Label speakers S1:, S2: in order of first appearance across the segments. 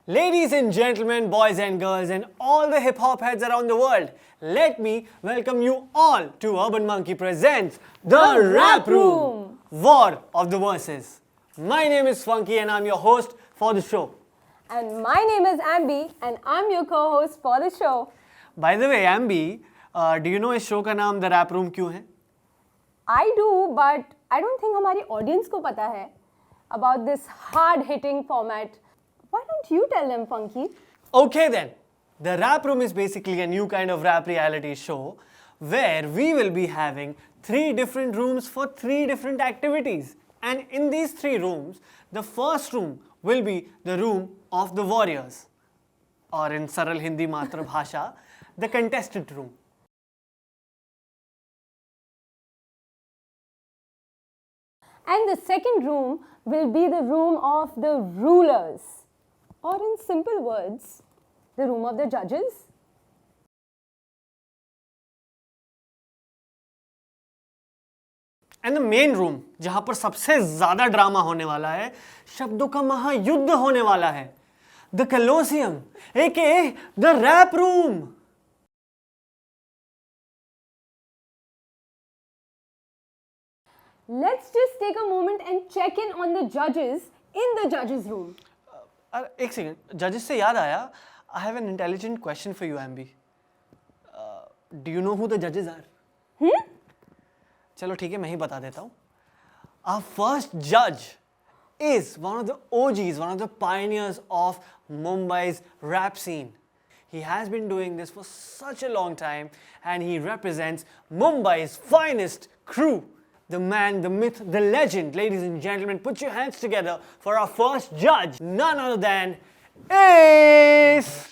S1: Ladies and gentlemen, boys and girls, and all the hip hop heads around the world, let me welcome you all to Urban Monkey Presents The Rap Room, War of the Verses. My name is Funky and I'm your host for the show.
S2: And my name is Ambi and I'm your co-host for the show.
S1: By the way, Ambi, do you know इस show का नाम The Rap Room क्यों है?
S2: I do, but I don't think हमारी audience को पता है about this hard-hitting format. Why don't you tell them, Funky?
S1: Okay then. The Rap Room is basically a new kind of rap reality show where we will be having 3 different rooms for 3 different activities. And in these 3 rooms, the first room will be the room of the warriors. Or in Saral Hindi Matra Bhasha, the contestant room.
S2: And the second room will be the room of the rulers. Or in simple words, the room of the judges.
S1: And the main room, जहाँ पर सबसे ज़्यादा drama होने वाला है, शब्दों का महायुद्ध होने वाला है, the Colosseum, aka the Rap Room.
S2: Let's just take a moment and check in on the judges in the judges room.
S1: एक सेकंड, जजेस से याद आया, I have an intelligent question for you, Ambi. Do you know who the judges are? चलो ठीक है, मैं ही बता देता हूँ. Our first judge is one of the OGs, one of the pioneers of Mumbai's rap scene. He has been doing this for such a long time and he represents Mumbai's finest crew. The man, the myth, the legend. Ladies and gentlemen, put your hands together for our first judge. None other than Ace!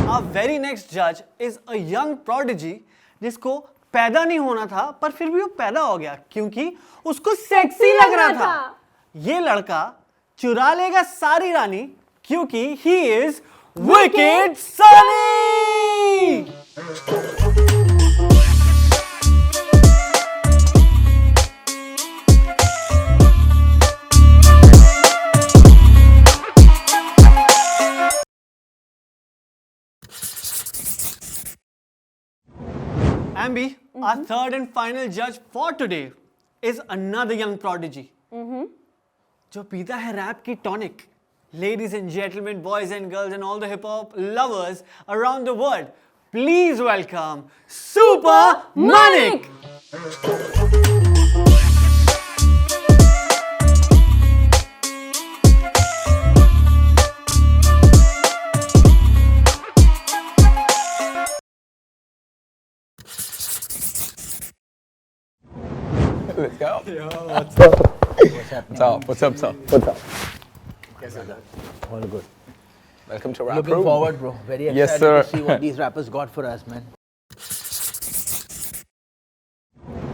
S1: Our very next judge is a young prodigy जिसको पैदा नहीं होना था पर फिर भी वो पैदा हो गया क्योंकि उसको सेक्सी लग रहा था. ये लड़का चुरा लेगा सारी रानी क्योंकि he is Wicked Sunny. Ambi, our third and final judge for today is another young prodigy. जो पीता है रैप की tonic. Ladies and gentlemen, boys and girls and all the hip hop lovers around the world, please welcome Super Manik.
S3: Let's go.
S4: Yo, what's up?
S3: What's up? What's up?
S4: What's up? All good.
S3: Welcome to Rap
S4: Looking
S3: Room.
S4: forward, bro. Very excited
S3: Yes, sir.
S4: to see what these rappers got for us, man.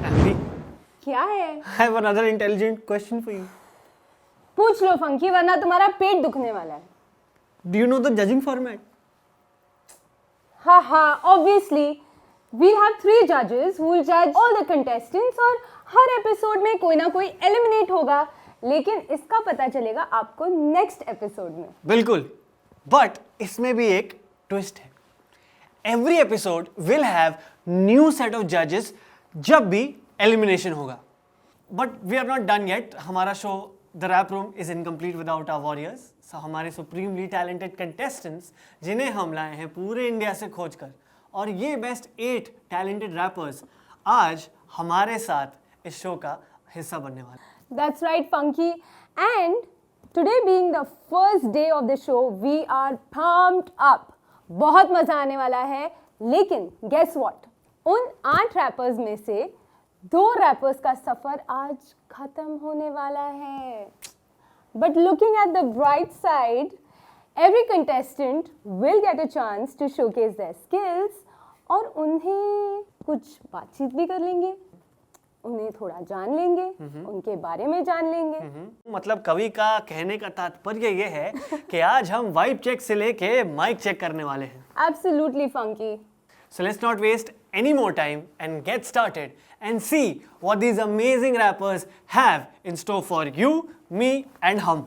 S1: Ambi,
S2: क्या है?
S1: I have another intelligent question for you.
S2: पूछ लो funky वरना तुम्हारा पेट दुखने वाला है.
S1: Do you know the judging format?
S2: हाँ, obviously. We'll have 3 judges who will judge all the contestants और हर एपिसोड में कोई ना कोई एलिमिनेट होगा लेकिन इसका पता चलेगा आपको नेक्स्ट एपिसोड में.
S1: बिल्कुल. बट इसमें भी एक ट्विस्ट है. Every episode will have new set of जजेस जब भी एलिमिनेशन होगा. But we are not done yet. हमारा show the rap room is incomplete without our warriors. So हमारे सुप्रीमली टैलेंटेड कंटेस्टेंट्स जिन्हें हम लाए हैं पूरे इंडिया से खोजकर और ये बेस्ट 8 टैलेंटेड रैपर्स आज हमारे साथ इस शो का हिस्सा बनने वाले.
S2: That's right, Funky. And today being the first day of the show, we are pumped up. बहुत मजा आने वाला है. लेकिन guess what? उन 8 रैपर्स में से 2 रैपर्स का सफर आज खत्म होने वाला है. But looking at the bright side, every contestant will get a chance to showcase their skills और उन्हें कुछ बातचीत भी कर लेंगे. उन्हें थोड़ा जान लेंगे, उनके बारे में जान लेंगे।
S1: मतलब कवि का कहने का तात्पर्य ये है कि आज हम वाइब चेक से लेके माइक चेक करने वाले हैं।
S2: Absolutely funky.
S1: So let's not waste any more time and get started and see what these amazing rappers have in store for you, me and hum.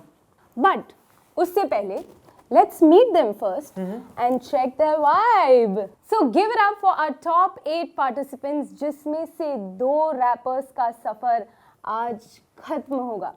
S2: But उससे पहले let's meet them first and check their vibe. So give it up for our top 8 participants जिसमें से 2 rappers का सफर आज खत्म होगा।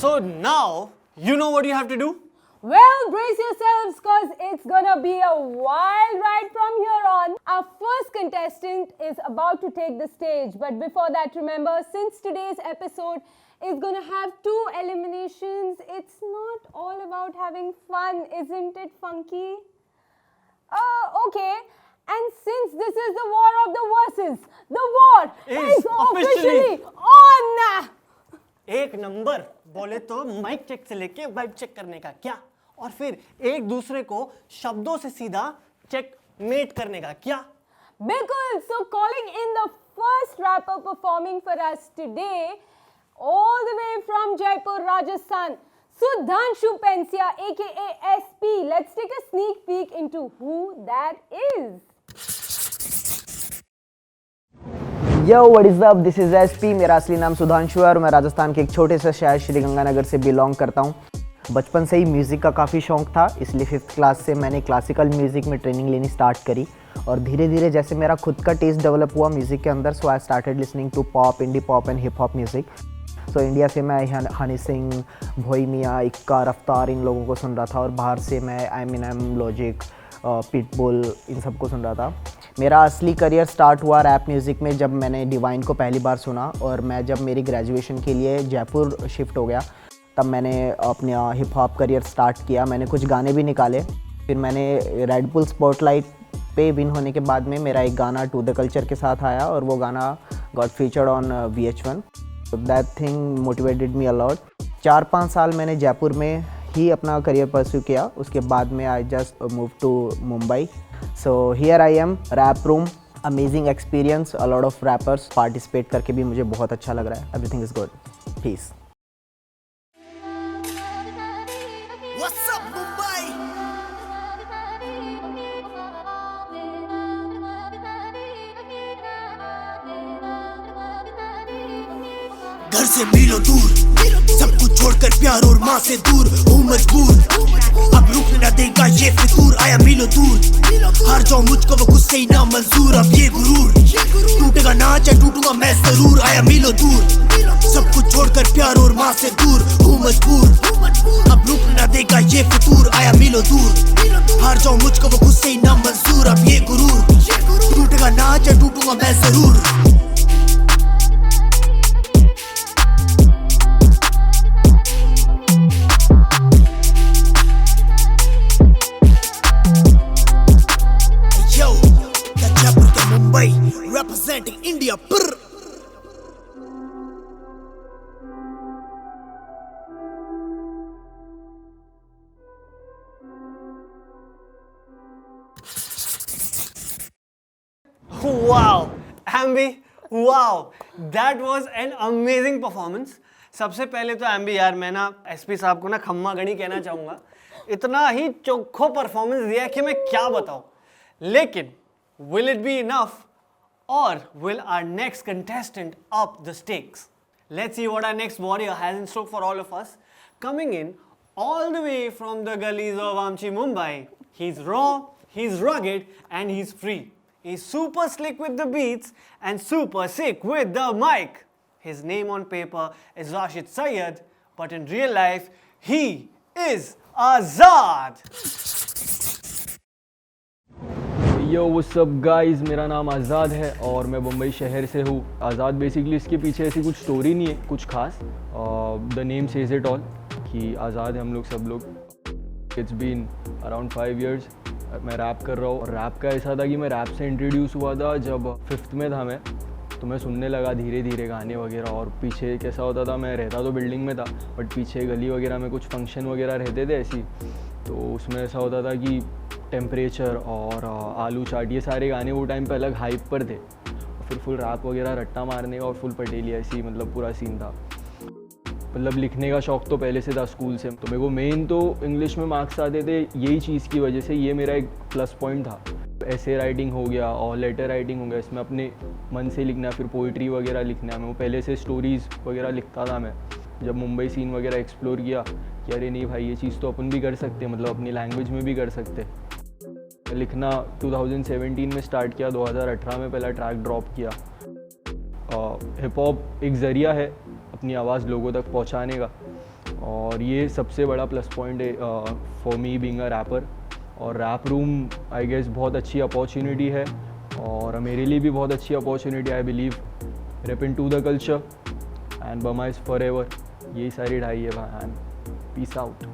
S1: So now you know what you have to do.
S2: Well, brace yourselves because it's gonna be a wild ride from here on. Our first contestant is about to take the stage. But before that, remember, since today's episode is gonna have 2 eliminations, it's not all about having fun, isn't it, Funky? Okay. And since this is the war of the verses, the war is officially on!
S1: एक number बोले तो mic check से लेके vibe check करने का क्या, और फिर एक दूसरे को शब्दों से सीधा चेक मेट करने का क्या।
S2: बिल्कुल। So calling in the first rapper performing for us today, all the way from Jaipur, Rajasthan, Sudhanshu Pensia, aka SP. Let's take a sneak peek into who that is.
S5: Yo what is up, this is SP. मेरा असली नाम सुधांशु है और मैं राजस्थान के एक छोटे से शहर श्रीगंगानगर से बिलोंग करता हूँ। बचपन से ही म्यूज़िक का काफ़ी शौक था, इसलिए 5th क्लास से मैंने क्लासिकल म्यूज़िक में ट्रेनिंग लेनी स्टार्ट करी और धीरे धीरे जैसे मेरा खुद का टेस्ट डेवलप हुआ म्यूज़िक के अंदर, so I started listening to pop, indie pop and hip hop music. So India से मैं हनी सिंह, भोई मियाँ, इक्का, रफ्तार, इन लोगों को सुन रहा था और बाहर से मैं एमिनेम, लॉजिक, पिटबुल, इन सबको सुन रहा था। मेरा असली करियर स्टार्ट हुआ रैप म्यूज़िक में जब मैंने डिवाइन को पहली बार सुना, और मैं जब मेरी ग्रेजुएशन के लिए जयपुर शिफ्ट हो गया तब मैंने अपना हिप हॉप करियर स्टार्ट किया। मैंने कुछ गाने भी निकाले, फिर मैंने रेड बुल स्पॉटलाइट पे विन होने के बाद में मेरा एक गाना टू द कल्चर के साथ आया और वो गाना got featured on VH1। That thing motivated me a lot. 4-5 साल मैंने जयपुर में ही अपना करियर परस्यू किया, उसके बाद में I just move to Mumbai. So here I am, rap room, amazing experience, a lot of rappers, participate करके भी मुझे बहुत अच्छा लग रहा है। Everything is good, peace.
S6: What's up, Mumbai? घर से मीलों दूर, सब कुछ छोड़कर प्यार और माँ से दूर हूँ मजबूर, अब रुकने न देगा ये फितूर। आया मीलों दूर, हार जाऊं मुझको वो गुस्से ही ना मंजूर। अब ये गुरूर टूटेगा ना चाहे टूटूंगा मैं जरूर। आया मीलों दूर, सब कुछ छोड़कर प्यार और माँ से दूर हूँ मजबूर, अब रुकने न देगा ये फितूर। आया मीलों दूर, हार जाऊं मुझको वो गुस्से ही ना मंजूर। अब ये गुरूर टूटेगा ना चाहे टूटूंगा मैं जरूर। Representing India. Brr.
S1: Wow, Ambi, wow, that was an amazing performance. सबसे पहले तो एम्बी यार, मैं ना एसपी साहब को ना खम्मा गणी कहना चाहूँगा। इतना ही चोखो परफॉर्मेंस दिया कि मैं क्या बताऊँ। लेकिन will it be enough? Or will our next contestant up the stakes? Let's see what our next warrior has in store for all of us. Coming in all the way from the gullies of Amchi, Mumbai, he's raw, he's rugged and he's free. He's super slick with the beats and super sick with the mic. His name on paper is Rashid Syed, but in real life, he is Azad.
S7: Yo what's up guys, मेरा नाम आज़ाद है और मैं मुंबई शहर से हूँ. आज़ाद basically इसके पीछे ऐसी कुछ स्टोरी नहीं है कुछ खास. The name says it all कि आज़ाद है हम लोग सब लोग. इट्स बीन अराउंड 5 years मैं रैप कर रहा हूँ. और रैप का ऐसा था कि मैं रैप से इंट्रोड्यूस हुआ था जब 5th में था मैं. तो मैं सुनने लगा धीरे धीरे गाने वगैरह. और पीछे कैसा होता था, मैं रहता तो बिल्डिंग में था बट पीछे गली वगैरह में कुछ फंक्शन वगैरह रहते थे ऐसी. तो उसमें ऐसा होता था कि टेम्परेचर और आलू चाट ये सारे गाने वो टाइम पे अलग हाइप पर थे. फिर फुल रैप वगैरह रट्टा मारने का और फुल पटेली ऐसी मतलब पूरा सीन था. मतलब लिखने का शौक़ तो पहले से था स्कूल से. तो मेरे को मेन तो इंग्लिश में मार्क्स आते थे यही चीज़ की वजह से. ये मेरा एक प्लस पॉइंट था. ऐसे राइटिंग हो गया और लेटर राइटिंग हो गया, इसमें अपने मन से लिखना. फिर पोइट्री वगैरह लिखना. मैं वो पहले से स्टोरीज़ वगैरह लिखता था. मैं जब मुंबई सीन वगैरह एक्सप्लोर किया कि अरे नहीं भाई ये चीज़ तो अपन भी कर सकते हैं, मतलब अपनी लैंग्वेज में भी कर सकते. लिखना 2017 में स्टार्ट किया. 2018 में पहला ट्रैक ड्रॉप किया. हिप हॉप एक ज़रिया है अपनी आवाज़ लोगों तक पहुंचाने का और ये सबसे बड़ा प्लस पॉइंट है for me being a rapper. और रैप रूम आई गेस बहुत अच्छी अपॉर्चुनिटी है और मेरे लिए भी बहुत अच्छी opportunity. I believe rap into the culture and बमा इज़ फॉर एवर. यही सारी ढाई है भाई. And peace out.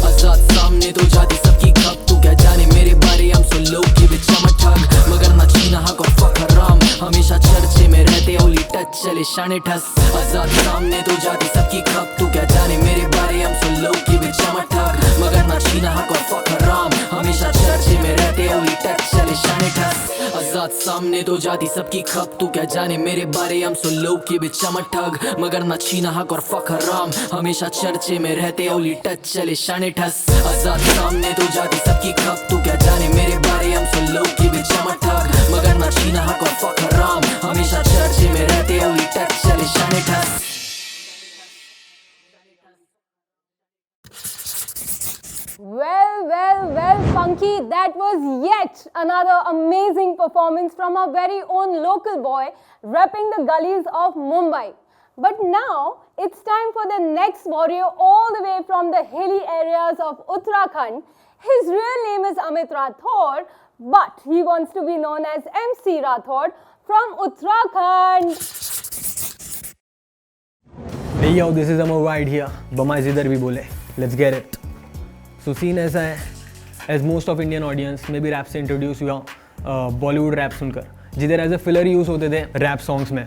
S6: आजाद सामने तो जाती सबकी खप. तू क्या जाने मेरे बारे, हम सो लोग की बिचा मठग. मगर ना छीना हक और फक हराम. हमेशा चर्चे में रहते ओली टच चले शाने ठस. आजाद सामने तो जाती सबकी खप. तू क्या जाने मेरे बारे, हम सो लोग की बिचा मठग. मगर ना छीना हक और फक हराम. हमेशा चर्चे में रहते ओली टच चले शाने ठस. आजाद सामने तो जाती सबकी खप. तू क्या जाने मेरे बारे, हम सो लोग की बिचा मठग. मगर ना छीना हक और फक हराम. हमेशा चर्चे में रहते ओली टच चले शाने ठस. आजाद सामने तो जाती सबकी खप. तू क्या जाने मेरे बारे, हम सो लोग की बिचा मठग. मगर ना छीना हक और फक हराम. हमेशा चर्चे में रहते ओली टच चले शाने ठस.
S2: Well, Funky, that was yet another amazing performance from our very own local boy rapping the gullies of Mumbai. But now it's time for the next warrior all the way from the hilly areas of Uttarakhand. His real name is Amit Rathod, but he wants to be known as MC Rathod from Uttarakhand.
S1: Hey yo, this is Amar right here. Bama जिधर भी बोले, let's get it. So scene ऐसा है, as most of Indian audience में भी rap से introduce हुआ Bollywood rap सुनकर, जिधर एज ए फिलर यूज़ होते थे रैप सॉन्ग्स में.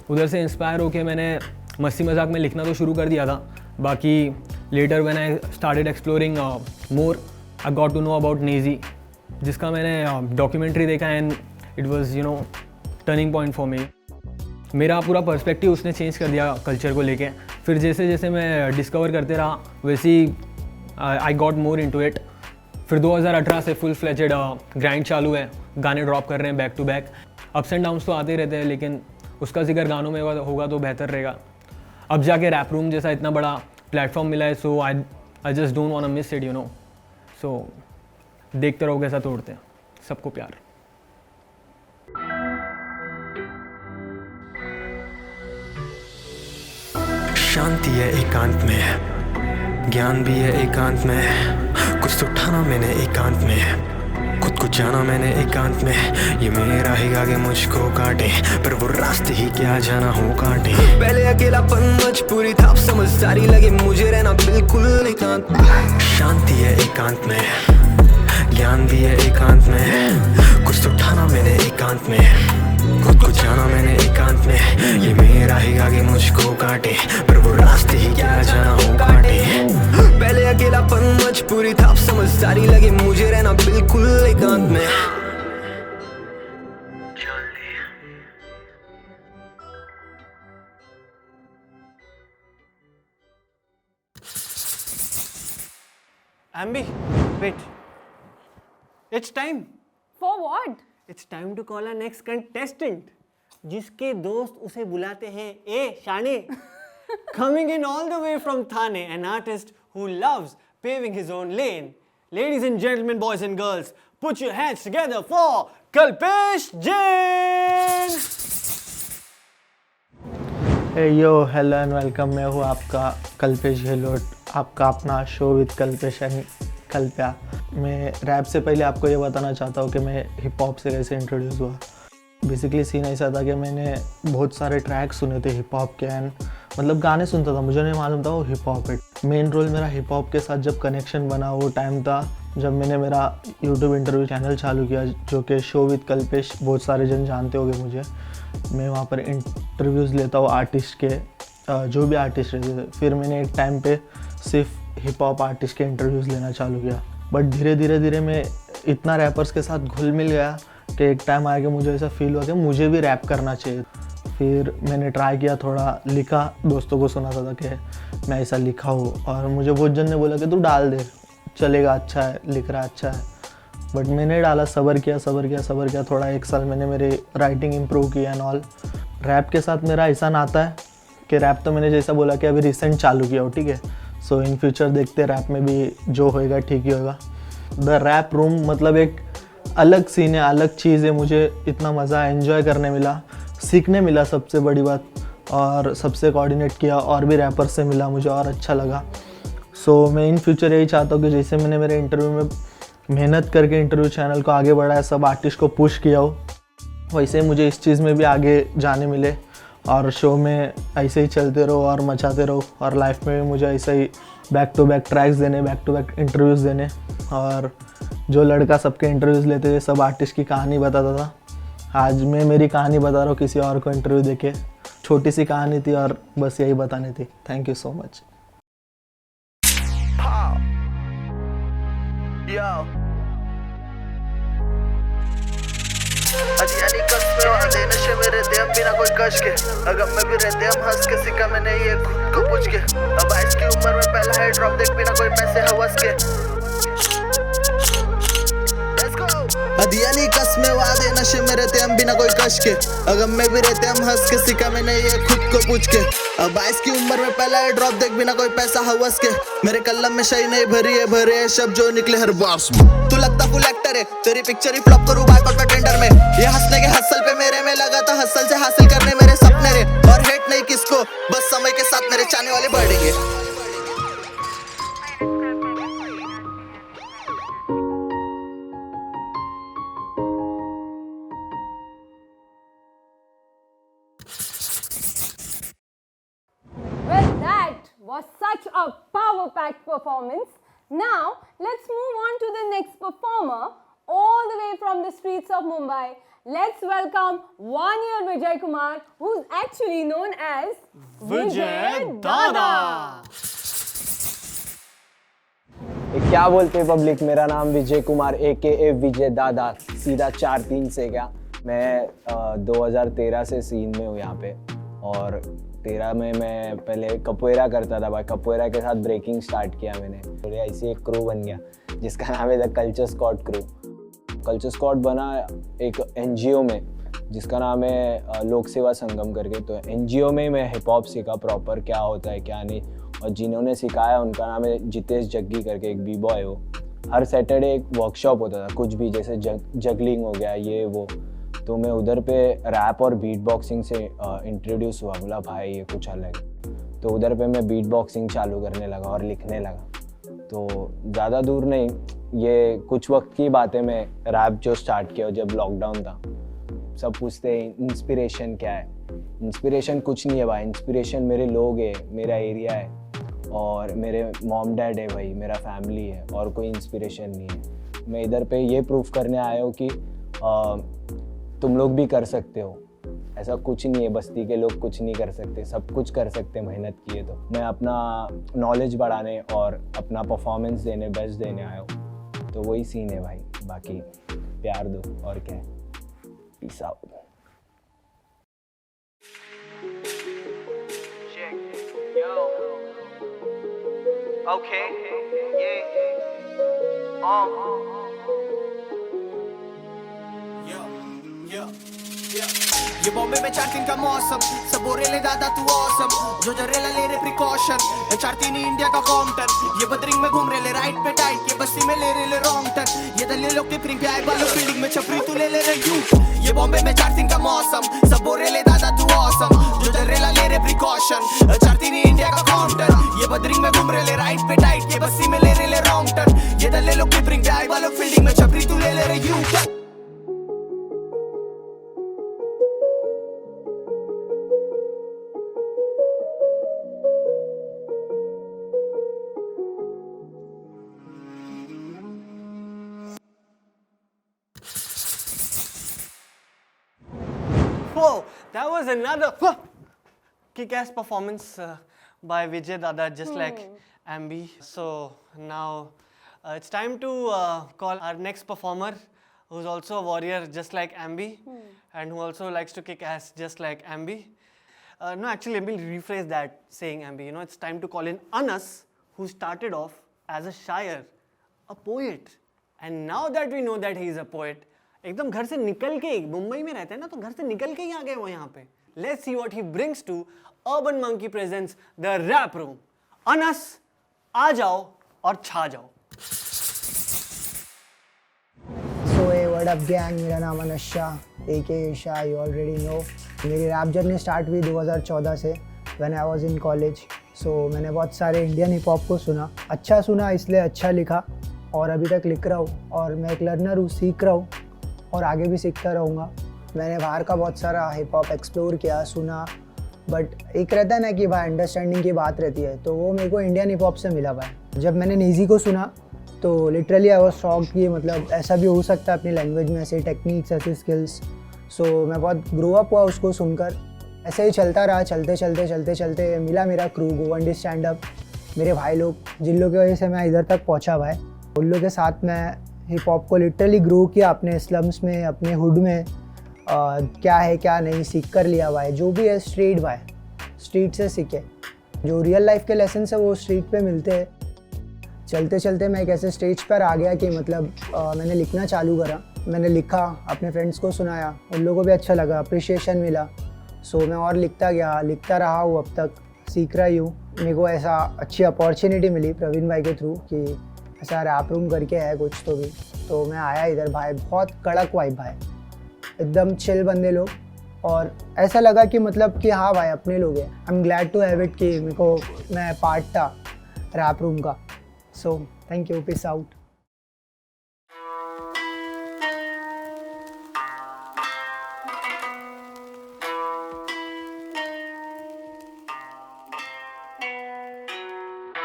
S1: उधर से इंस्पायर होके मैंने मस्ती मजाक में लिखना तो शुरू कर दिया था. बाकी later when I started exploring more, I got to know about Naezy, जिसका मैंने डॉक्यूमेंट्री देखा and it was you know turning point for me. मेरा पूरा पर्सपेक्टिव उसने चेंज कर दिया कल्चर को लेके. फिर जैसे जैसे मैं डिस्कवर करते रहा वैसे ही I got more into it. फिर 2018 से फुल फ्लेजेड ग्राइंड चालू है. गाने ड्रॉप कर रहे हैं back to back. Ups and downs तो आते रहते हैं लेकिन उसका जिक्र गानों में होगा तो बेहतर रहेगा. अब जाके रैप रूम जैसा इतना बड़ा प्लेटफॉर्म मिला है. So I just don't want to miss it, you know. So देखते रहो कैसा तोड़ते हैं. सबको प्यार.
S8: शांति है एकांत में, ज्ञान भी है एकांत में. कुछ तो ठाना मैंने एकांत में, खुद को जाना मैंने एकांत में. ये मेरा ही आगे मुझको काटे पर वो रास्ते ही क्या जाना हो काटे. पहले अकेलापन मजबूरी था, अब समझदारी लगे मुझे रहना बिल्कुल एकांत में. शांति है एकांत में, ज्ञान भी है एकांत में. कुछ तो ठाना मैंने एकांत में, खुद को जाना मैंने एकांत में. ये मेरा ही आगे मुझको काटे पर वो रास्ते ही क्या जाना हो काटे. पहले अकेलापन मजबूरी था, अब समझदारी लगे मुझे रहना बिल्कुल एकांत में.
S1: Ambi, wait. It's time.
S2: For what?
S1: It's time to call our next contestant. जिसके दोस्त उसे बुलाते हैं ए शाने. Coming in all the way from Thane, an artist who loves paving his own lane. Ladies and gentlemen, boys and girls, put your hands together for Kalpesh Jain.
S9: Hey yo, hello and welcome. मैं हूँ आपका कल्पेश गहलोत, आपका अपना show with Kalpesh and कल्प्या. मैं rap से पहले आपको ये बताना चाहता हूँ कि मैं हिप हॉप से कैसे इंट्रोड्यूस हुआ. बेसिकली सीन ऐसा था कि मैंने बहुत सारे ट्रैक सुने थे हिप हॉप के एंड मतलब गाने सुनता था, मुझे नहीं मालूम था वो हिप हॉप है. मेन रोल मेरा हिप हॉप के साथ जब कनेक्शन बना वो टाइम था जब मैंने मेरा यूट्यूब इंटरव्यू चैनल चालू किया, जो कि शो विद कल्पेश. बहुत सारे जन जानते होंगे मुझे. मैं वहाँ पर इंटरव्यूज़ लेता हूँ आर्टिस्ट के, जो भी आर्टिस्ट रहते थे. फिर मैंने एक टाइम पे सिर्फ हिप हॉप आर्टिस्ट के इंटरव्यूज़ लेना चालू किया. बट धीरे धीरे मैं इतना रैपर्स के साथ घुल मिल गया कि एक टाइम आया कि मुझे ऐसा फील हुआ कि मुझे भी रैप करना चाहिए. फिर मैंने ट्राई किया, थोड़ा लिखा, दोस्तों को सुनाता था कि मैं ऐसा लिखा हूँ. और मुझे बहुत जन ने बोला कि तू डाल दे, चलेगा, अच्छा है, लिख रहा अच्छा है. बट मैंने डाला, सब्र किया. थोड़ा 1 साल मैंने मेरी राइटिंग इम्प्रूव की एंड ऑल. रैप के साथ मेरा ऐसा नाता है कि रैप तो मैंने जैसा बोला कि अभी रिसेंट चालू किया हो, ठीक है. सो इन फ्यूचर देखते रैप में भी जो होएगा ठीक ही होगा. द रैप रूम मतलब एक अलग सीन है, अलग चीज़ है. मुझे इतना मज़ा एंजॉय करने मिला, सीखने मिला, सबसे बड़ी बात. और सबसे कोऑर्डिनेट किया और भी रैपर से मिला, मुझे और अच्छा लगा. सो मैं इन फ्यूचर यही चाहता हूँ कि जैसे मैंने मेरे इंटरव्यू में मेहनत करके इंटरव्यू चैनल को आगे बढ़ाया, सब आर्टिस्ट को पुश किया हो, वैसे मुझे इस चीज़ में भी आगे जाने मिले. और शो में ऐसे ही चलते रहो और मचाते रहो. और लाइफ में भी मुझे ऐसे ही बैक टू बैक ट्रैक्स देने, बैक टू बैक इंटरव्यूज़ देने. और जो लड़का सबके इंटरव्यूज़ लेते थे, सब आर्टिस्ट की कहानी बताता था. आज मैं मेरी कहानी बता रहा हूँ किसी और को इंटरव्यू देके. छोटी सी कहानी थी और बस यही बतानी थी. Thank you so much.
S10: यानी कसमे वादे नशे में रहते हम बिना कोई कश के, अगम में भी रहते हम हंस के. सिक्का मैंने ये खुद को पूछ के, अब 22 की उम्र में पहला है ड्रॉप देख बिना कोई पैसे हवस के. यानी कसमे वादे नशे में रहते हम बिना कोई कश के, अगम में भी रहते हम हंस के. सिक्का मैंने ये खुद को पूछ के, अब 22 की उम्र में पहला है ड्रॉप देख बिना कोई पैसा हवस के. मेरे कलम में शई नहीं भरी है, भरे है शब्द जो निकले हर बार. तू लगता फुल एक्टर है, तेरी पिक्चर ही फ्लॉप करूँ बाइकआउट पे टेंडर में. ये हंसने के हसल पे मेरे में लगा था, हसल से हासिल करने मेरे सपने रे. और हेट नहीं किसको, बस समय के साथ मेरे चाहने वाले बढ़ेंगे.
S2: Well, that was such a power-packed performance. Now, let's move on to the next performer, all the way from the streets of Mumbai. Let's welcome one-year Vijay Kumar, who's actually known as
S1: Vijay Dada.
S5: क्या बोलते हैं public, मेरा नाम Vijay Kumar AKA विजय दादा, सीधा 4-3 से. क्या मैं 2013 से सीन में हूँ यहाँ पे. और 13 में मैं पहले कपोएरा करता था भाई. कपोएरा के साथ ब्रेकिंग स्टार्ट किया मैंने. थोड़ी ऐसी एक क्रू बन गया जिसका नाम है the culture squad crew. Culture squad बना एक NGO में जिसका नाम है लोक सेवा संगम करके. तो NGO में मैं हिप हॉप सीखा प्रॉपर, क्या होता है क्या नहीं. और जिन्होंने सिखाया उनका नाम है जितेश जग्गी करके, एक बी बॉय हो. हर सैटरडे एक वर्कशॉप होता था, कुछ भी जैसे जगलिंग हो गया ये वो. तो मैं उधर पे रैप और बीट बॉक्सिंग से इंट्रोड्यूस हुआ. बोला भाई ये कुछ अलग. तो उधर पे मैं बीट बॉक्सिंग चालू करने लगा और लिखने लगा. तो ज़्यादा दूर नहीं, ये कुछ वक्त की बात है. मैं रैप जो स्टार्ट किया जब लॉकडाउन था, सब पूछते हैं इंस्पिरेशन क्या है. इंस्पिरेशन कुछ नहीं है भाई. इंस्पिरेशन मेरे लोग है, मेरा एरिया है और मेरे मॉम डैड है भाई, मेरा फैमिली है. और कोई इंस्पिरेशन नहीं है. मैं इधर पे ये प्रूफ करने आया हूँ कि तुम लोग भी कर सकते हो. ऐसा कुछ नहीं है, बस्ती के लोग कुछ नहीं कर सकते, सब कुछ कर सकते मेहनत किए तो. मैं अपना नॉलेज बढ़ाने और अपना परफॉर्मेंस देने, बेस्ट देने आया हूँ. तो वही सीन है भाई. बाकी प्यार दो और क्या है. Peace out.
S10: Okay, yeah.
S6: ये बॉम्बे में 4 दिन का मौसम, सब हो रेले दादा तू ऑसम, जो जरेला ले रहे प्रिकॉशन, ये 4 दिन इंडिया का कॉम्पटन, ये बदरिंग में घूम रेले राइट पे टाइट, ये बस्ती में ले रेले रॉन्ग टर्न, ये दले लोग टिपरिंग पे आए बालों फील्डिंग में छपरी तू ले रहे यू। ये बॉम्बे में 4 दिन का मौसम, सब हो रेले दादा तू ऑसम, जो जरेला ले रहे प्रिकॉशन, 4 दिन इंडिया का कॉम्पटन, ये बदरिंग में घूम रेले राइट पे टाइट, ये बस्ती में ले रेले रॉन्ग टर्न, ये दले लोग टिपरिंग पे आए बालों फील्डिंग में छपरी तू ले रहे you.
S1: Whoa, that was another kick-ass performance by Vijay Dada, just like Ambi. So now it's time to call our next performer, who's also a warrior, just like Ambi, and who also likes to kick ass, just like Ambi. No, actually, let me rephrase that saying Ambi. You know, it's time to call in Anas, who started off as a shyer, a poet, and now that we know that he is a poet, एकदम घर से निकल के, मुंबई में रहते हैं ना, तो घर से निकल के ही आ गए वो यहाँ पे. Let's see what he brings to Urban Monkey presents the Rap Room. Anas, आ जाओ और छा जाओ.
S11: So hey, what up gang? मेरा नाम Anas Shah, aka Shah, you already know. मेरी रैप जर्नी स्टार्ट हुई 2014 से, when I was in college. So मैंने बहुत सारे इंडियन हिप हॉप को सुना, अच्छा सुना इसलिए अच्छा लिखा, और अभी तक लिख रहा हूँ, और मैं एक लर्नर हूँ, सीख रहा हूँ और आगे भी सीखता रहूँगा. मैंने बाहर का बहुत सारा हिप हॉप एक्सप्लोर किया, सुना, बट एक रहता है ना कि भाई अंडरस्टैंडिंग की बात रहती है, तो वो मेरे को इंडियन हिप हॉप से मिला भाई. जब मैंने नेजी को सुना तो लिटरली आई वाज शॉक्ड कि मतलब ऐसा भी हो सकता है अपनी लैंग्वेज में, ऐसे टेक्निक्स, ऐसे स्किल्स. सो मैं बहुत ग्रो अप हुआ उसको सुनकर. ऐसे ही चलता रहा, चलते मिला मेरा क्रू, गोवंडी स्टैंड अप, मेरे भाई लोग, जिन लोगों की वजह से मैं इधर तक पहुँचा भाई. उन लोगों के साथ मैं हिप हॉप को लिटरली ग्रो किया अपने स्लम्स में, अपने हुड में. क्या है क्या नहीं सीख कर लिया भाई. जो भी है स्ट्रीट भाई, स्ट्रीट से सीखे. जो रियल लाइफ के लेसन है वो स्ट्रीट पे मिलते हैं. चलते मैं एक ऐसे स्टेज पर आ गया कि मतलब मैंने लिखना चालू करा. मैंने लिखा, अपने फ्रेंड्स को सुनाया, उन लोगों को भी अच्छा लगा, अप्रिशिएशन मिला. सो मैं और लिखता गया, लिखता रहा हूँ, अब तक सीख रहा ही हूँ. मेरे को ऐसा अच्छी अपॉर्चुनिटी मिली प्रवीण भाई के थ्रू कि ऐसा रैप रूम करके है कुछ तो भी, तो मैं आया इधर भाई. बहुत कड़क वाइब भाई, एकदम चिल बंदे लोग, और ऐसा लगा कि मतलब कि हाँ भाई अपने लोग हैं. I am glad to have it कि मेरे को मैं पार्ट था रैप रूम का. So thank you, peace out.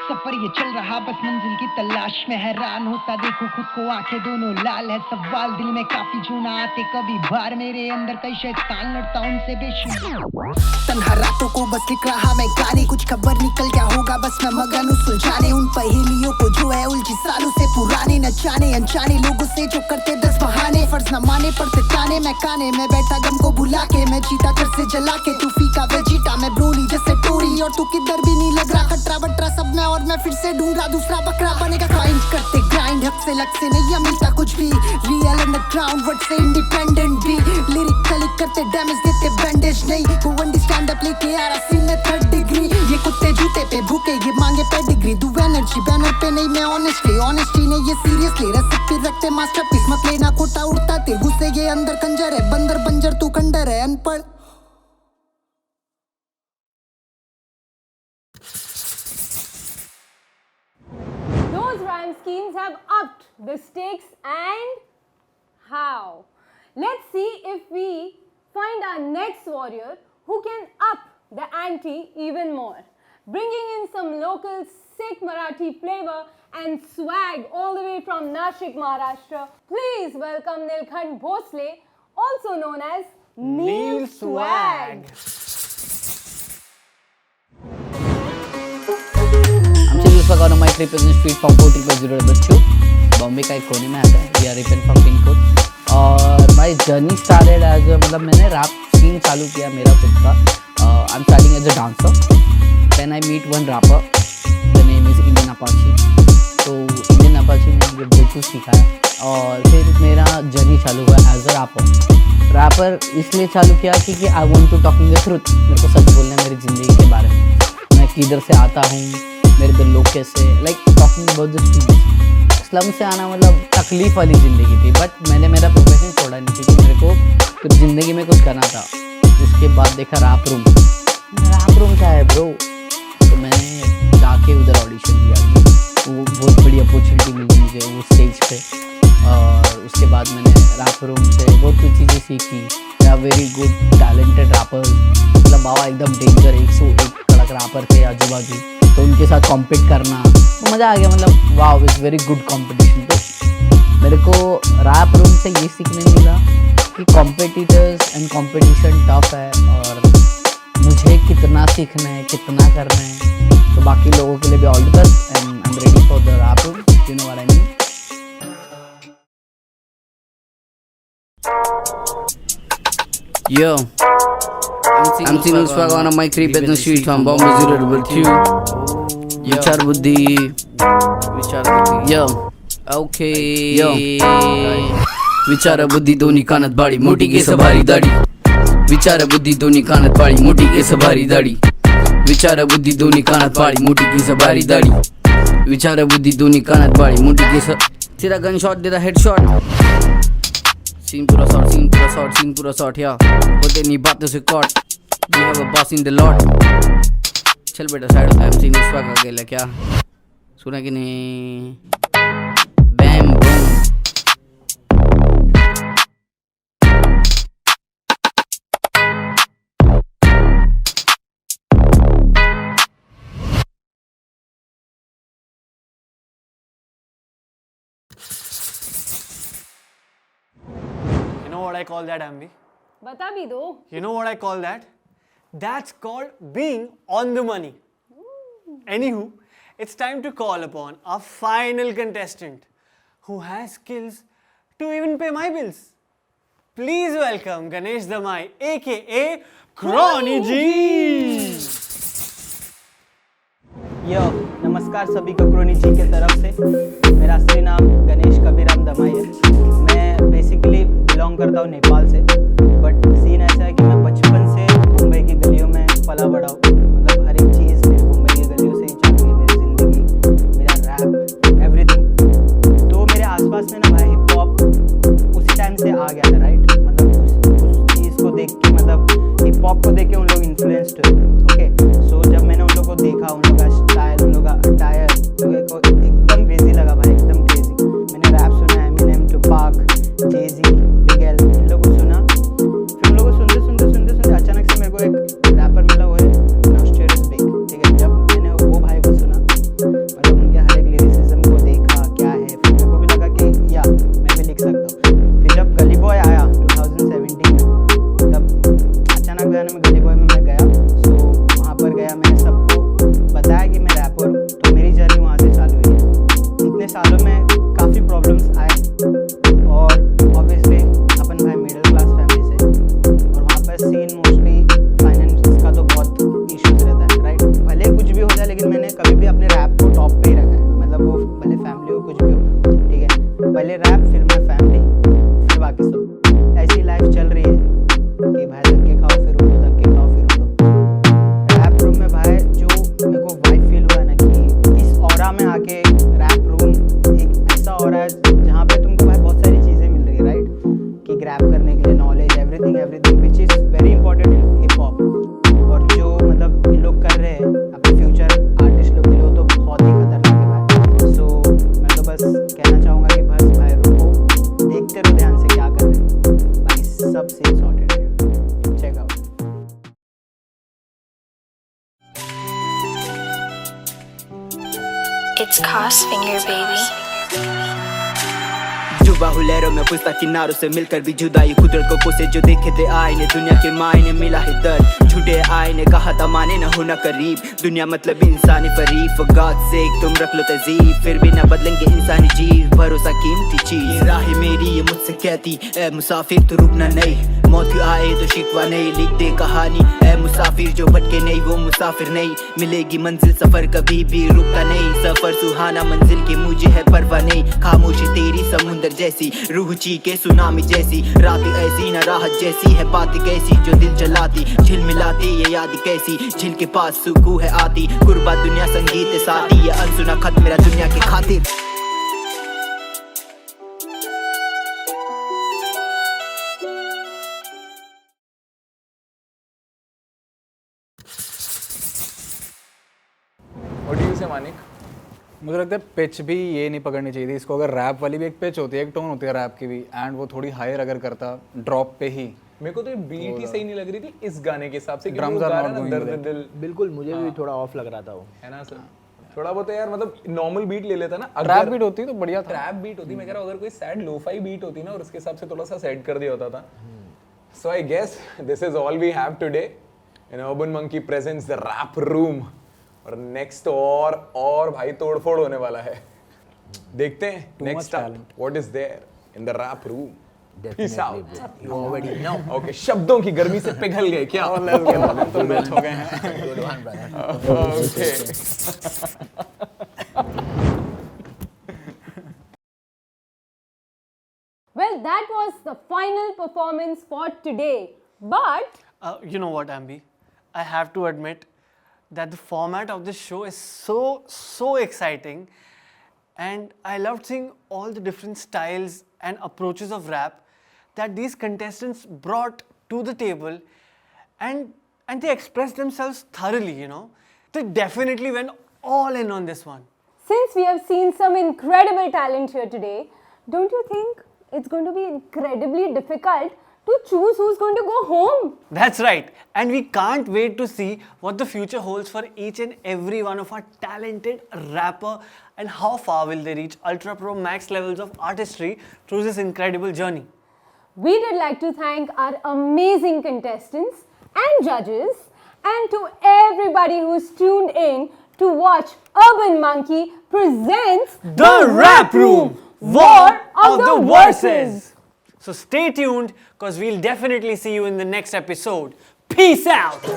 S12: सफर ये चल रहा बस मंजिल की तलाश में, हैरान होता देखो खुद को, आंखें दोनों लाल है, सवाल दिल में काफी जूना आते कभी बार, मेरे अंदर कई शैतान लड़ता उनसे बेशुमार.
S10: तन्हा रातों को बस लिख रहा मैं गाने, कुछ खबर निकल क्या होगा बस मैं मगन हूँ सुलझाने उन पहेलियों को जो है उलझी सालों से पुराने. न जाने अनजाने लोगों से जो करते 10 बहाने, फर्ज न माने पड़ते ताने, मैं काने में बैठा गम को भुला के, मैं जीता घर से जला के, तू फीका वेजिटा मैं ब्रोली जैसे टोरी, और तू किधर भी नहीं लग रहा. खटरा बटरा सब मैं, और मैं फिर से ढूंढ रहा दूसरा बकरा बनेगा. क्राइम करते ग्राइंड, हक से लग से नहीं मिलता कुछ भी, रियल अंडरग्राउंड वर्ड से इंडिपेंडेंट भी, लिरिकली करते डैमेज देते बैंडेज नहीं. गोवंडी स्टैंड अप लेके आ रहा सीन में 3rd डिग्री, ये कुत्ते जूते पे भूखे ये मांगे पेडिग्री. दू एनर्जी बैनर पे नहीं, मैं ऑनेस्टली नहीं ये सीरियसली, रेसिपी रखते मास्टरपीस मत लेना खोटा उड़ता तेरे गुस्से ये अंदर कंजर है, बंदर बंजर तू खंडर है अनपढ़.
S2: Those rhyme schemes have upped the stakes, and how? Let's see if we find our next warrior who can up the ante even more, bringing in some local sick Marathi flavor and swag all the way from Nashik, Maharashtra. Please welcome Nilkhand Bhosle, also known as Neil Swag.
S13: आमचे दिवसा on my trip in street from 4002 Bombay का एक कोने में आता है. We are written from pin code. और my journey started as मतलब मैंने रैप सीन चालू किया मेरा खुद का. I am starting as a dancer. Then I meet one rapper, the name is Indian Apache. तो इंडियन अपाची ने मुझे ब्लूटूथ सिखाया और फिर मेरा जर्नी चालू हुआ एज अ रैपर इसलिए चालू किया क्योंकि I want to talking the truth. मेरे को सच बोलना है मेरी ज़िंदगी के बारे में, मैं किधर से आता हूँ, मेरे पे लोग कैसे, like talking about the students. Slum से आना मतलब तकलीफ़ वाली ज़िंदगी थी, बट मैंने मेरा प्रोफेशन छोड़ा नहीं क्योंकि मेरे को कुछ ज़िंदगी में कुछ करना था। उसके बाद देखा रैप रूम क्या है ब्रो, तो मैंने जाके उधर ऑडिशन दिया, वो बहुत बड़ी अपॉर्चुनिटी मिली मुझे वो स्टेज पे। और उसके बाद मैंने रैप रूम से बहुत कुछ चीज़ें सीखी। They are very good talented rappers, मतलब बाबा एकदम डेंजर 101 कड़क रैपर थे आजू बाजू, तो उनके साथ कॉम्पीट करना तो मज़ा आ गया। मतलब wow is very good competition. तो मेरे को रैप रूम से ये सीखने मिला कि कॉम्पिटिटर्स एंड कॉम्पिटिशन टफ है और मुझे कितना सीखना है, कितना करना है। तो बाकी लोगों के लिए भी all the best and I am ready for the rap room, you know what I mean.
S14: Yo, I'm seeing swag on a mic creep in the street from Bombay 022. Vichar Buddhi. Yo, okay. Yo, विचार बुद्धि दोनी कानत बाड़ी मोटी के सवारी दाढ़ी। विचार बुद्धि दोनी कानत बाड़ी मोटी के सवारी दाढ़ी। विचार बुद्धि दोनी कानत बाड़ी मोटी की सवारी दाढ़ी। विचार बुद्धि दोनी कानत बाड़ी मोटी के तेरा गन शॉट तेरा हेड शॉट। सीन पूरा शॉट सीन पूरा शॉट सीन पूरा शॉट या होते नहीं बातों से caught. We have a boss in the lot. चल बेटा साइड ऑफ एमसी न्यूज़ का गेला क्या सुना कि नहीं? बैम boom.
S1: You know what I call that, Ambi?
S2: बता भी दो।
S1: You know what I call that? That's called being on the money. Anywho, it's time to call upon our final contestant who has skills to even pay my bills. Please welcome Ganesh Damai, aka Crony G.
S15: यो नमस्कार सभी को crony जी के तरफ से। मेरा असली नाम गणेश कबीराम दमाई है। मैं बेसिकली बिलोंग करता हूँ नेपाल से, बट सीन ऐसा है कि मैं बचपन से मुंबई की गलियों में पला बड़ा हूँ। मतलब हर एक चीज़ मेरी मुंबई की गलियों से ही चालू हुई, मेरी ज़िंदगी, मेरा रैप, एवरीथिंग। तो मेरे आसपास में ना भाई हिप हॉप उसी टाइम से आ गया था, राइट? मतलब उस चीज़ को देख के, मतलब हिप हॉप को देख के उन लोग इन्फ्लुएंस्ड हुए। ओके, सो जब मैंने उन लोग को देखा, उन लोग का स्टाइल, उन लोग का अटायर, तो एकदम क्रेजी लगा भाई, एकदम क्रेजी। मैंने रैप सुना, एमिनेम, टुपाक, जेजी, बिग एल, इन लोगों को सुना। फिर उन लोगों को सुनते अचानक से मेरे को एक रैपर मिला, वो है नॉस्टेरियस बिग, ठीक है? जब मैंने वो भाई को सुना, मतलब उनके हर एक लिरिसिज्म को देखा क्या है, फिर मेरे को भी लगा कि या मैं भी लिख सकता हूँ। फिर जब गली बॉय आया 2017 में, तब अचानक गाने में गली बॉय में मैं गया। सो वहाँ पर गया, मैंने सबको बताया कि मैं रैपर हूँ, तो मेरी जर्नी वहाँ से चालू हुई है। इतने सालों में काफ़ी प्रॉब्लम्स आए और ऑब्वियसली अपन भाई मिडिल क्लास फैमिली से, और वहाँ पर सीन मोस्टली फाइनेंस का तो बहुत इश्यूज रहता है, राइट? भले कुछ भी हो जाए, लेकिन मैंने कभी भी अपने रैप को टॉप पे ही रखा है। मतलब वो भले फैमिली हो, कुछ भी हो, ठीक है? पहले रैप, फिर मैं फैमिली, फिर बाकी सब। ऐसी लाइफ चल रही है कि भाई धक्के खाओ फिर उठो, धक्के खाओ फिर उठो। रैप रूम में भाई जो मेरे को वाइब फील हुआ ना कि इस ऑरा में आके, रैप रूम एक ऐसा ऑरा है जहाँ पे तुमको भाई बहुत सारी चीज़ें मिल रही है, राइट? कि ग्रैब करने के लिए knowledge, everything which is very important in hip hop. और जो मतलब ये लोग कर रहे हैं अपने फ्यूचर आर्टिस्ट लोग के लिए, तो बहुत ही खतरनाक है भाई। सो मैं तो बस कहना चाहूँगा कि बस भाई रुको, देखते रहो ध्यान से क्या कर रहे हैं भाई, सब सीन सॉर्टेड है, check out.
S16: It's Crossfinger, baby.
S17: जुबा हुलैरों में पुस्ता किनारों से मिलकर भी जुदाई, कुदरत को कोसे जो देखे थे आईने, दुनिया के मायने मिला है दर्द, झूठे आईने कहा था माने न होना करीब, दुनिया मतलब इंसानी फरीब। For God's sake तुम रख लो तहजीब, फिर भी न बदलेंगे इंसानी जीव, भरोसा कीमती चीज। राह मेरी ये मुझसे कहती, ए मुसाफिर तू रुकना नहीं, मौत आए तो शिकवा नहीं, लिख दे कहानी ऐ मुसाफिर जो भटके नहीं वो मुसाफिर नहीं। मिलेगी मंजिल सफर कभी भी रुकता नहीं, सफर सुहाना मंजिल की मुझे है परवाह नहीं। खामोशी तेरी समुंदर जैसी, रूह चीखे सुनामी जैसी, रात ऐसी न राहत जैसी है बात कैसी जो दिल जलाती झिलमिलाती ये याद कैसी। झिल के पास सुकून है आती, कुर्बा दुनिया संगीत साथी, ये अनसुना खत मेरा दुनिया की खातिर।
S3: What do you say, Manik?
S18: मुझे लगता है पिच भी ये नहीं पकड़नी चाहिए थी इसको। अगर रैप वाली भी एक पिच होती है, एक टोन होती है रैप की भी, एंड वो थोड़ी हायर अगर करता ड्रॉप पे ही।
S3: मेरे को तो ये बीट ही सही नहीं लग रही थी इस गाने के हिसाब से।
S18: Drums are not going
S3: दर्द
S18: with it.
S3: दिल
S4: बिल्कुल मुझे भी थोड़ा ऑफ लग रहा था वो,
S3: है ना सर? थोड़ा बहुत यार मतलब नॉर्मल बीट ले लेता ना।
S18: ट्रैप बीट होती तो बढ़िया था।
S3: ट्रैप बीट होती, मैं कह रहा हूँ अगर कोई सैड लोफाई बीट होती ना और उसके हिसाब से थोड़ा सा सेट कर दिया होता था। So I guess this is all we have today in urban monkey presents the rap room. और नेक्स्ट और भाई तोड़फोड़ होने वाला है। देखते हैं next what is there in the rap room. Peace out.
S4: You already know.
S3: Okay, शब्दों की गर्मी से पिघल गए क्या?
S18: तो मैच हो गए हैं।
S4: Good one, brother.
S3: Okay.
S2: Well, that was the final performance for today. But
S1: You know what, Ambi? I have to admit that the format of this show is so exciting, and I loved seeing all the different styles and approaches of rap that these contestants brought to the table, and they expressed themselves thoroughly, you know. They definitely went all in on this one.
S2: since we have seen some incredible talent here today, don't you think it's going to be incredibly difficult to choose who's going to go home?
S1: That's right, and we can't wait to see what the future holds for each and every one of our talented rapper, and how far will they reach ultra pro max levels of artistry through this incredible journey.
S2: We would like to thank our amazing contestants and judges, and to everybody who's tuned in to watch Urban Monkey presents
S1: The Rap Room, War of the Verses. So stay tuned, because we'll definitely see you in the next episode. Peace out.